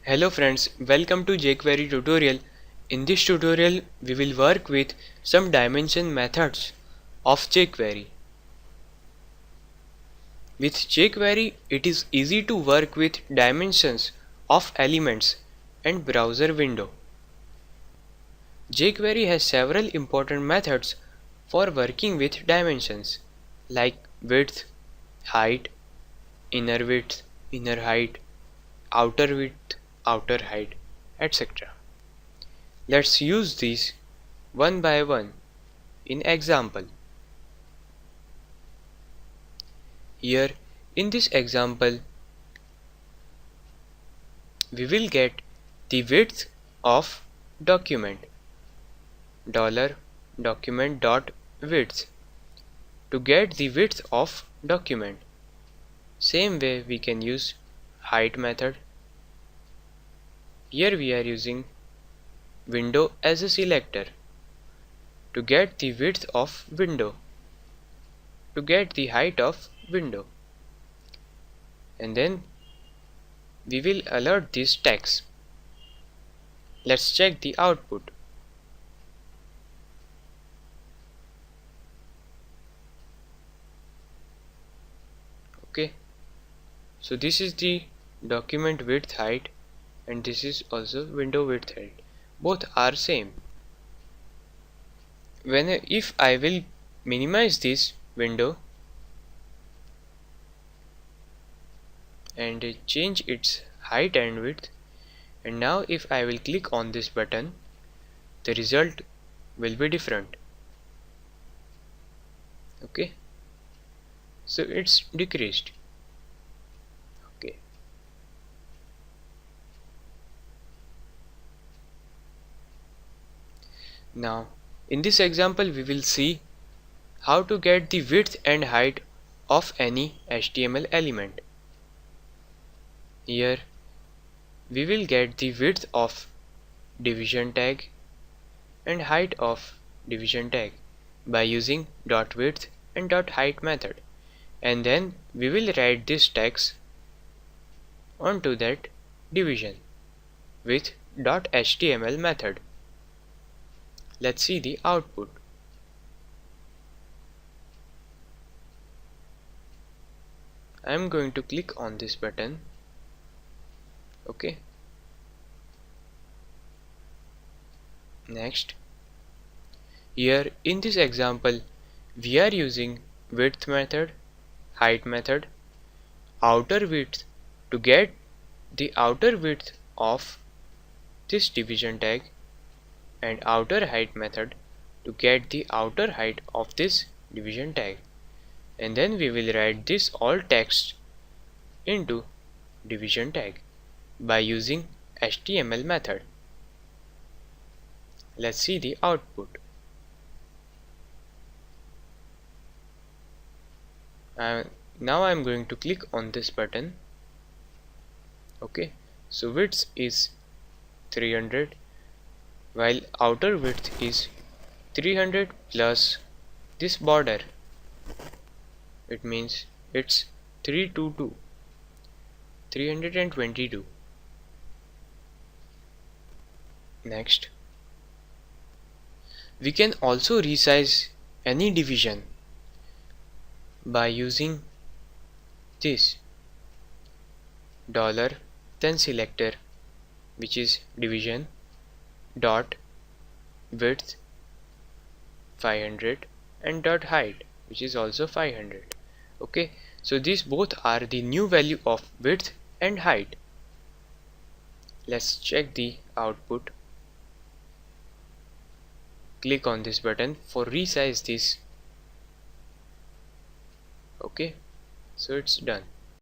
Hello friends, welcome to jQuery tutorial. In this tutorial, we will work with some dimension methods of jQuery. With jQuery, it is easy to work with dimensions of elements and browser window. jQuery has several important methods for working with dimensions like width, height, inner height, outer width, outer height, etc. Let's use these one by one in example. Here in this example we will get the width of document $document.width. To get the width of document, same way we can use height method. Here we are using window as a selector to get the width of window, to get the height of window, and then we will alert this text. Let's check the output. Okay, so this is the document width height and this is also window width height. Both are same. If I will minimize this window and change its height and width, and now if I will click on this button, the result will be different. Okay, so it's decreased. Okay, now in this example we will see how to get the width and height of any HTML element. Here we will get the width of division tag and height of division tag by using .width and .height method, and then we will write this text onto that division with .html method. Let's see the output. I am going to click on this button. Okay, next, here in this example we are using width method, height method, outer width to get the outer width of this division tag, and outer height method to get the outer height of this division tag, and then we will write this all text into division tag by using HTML method. Let's see the output. Now I am going to click on this button. Okay, so width is 300 while outer width is 300 plus this border. It means it's 322. Next, we can also resize any division by using this dollar then selector, which is division dot width 500 and dot height, which is also 500. Okay, so these both are the new value of width and height. Let's check the output. Click on this button for resize this. Okay, so it's done.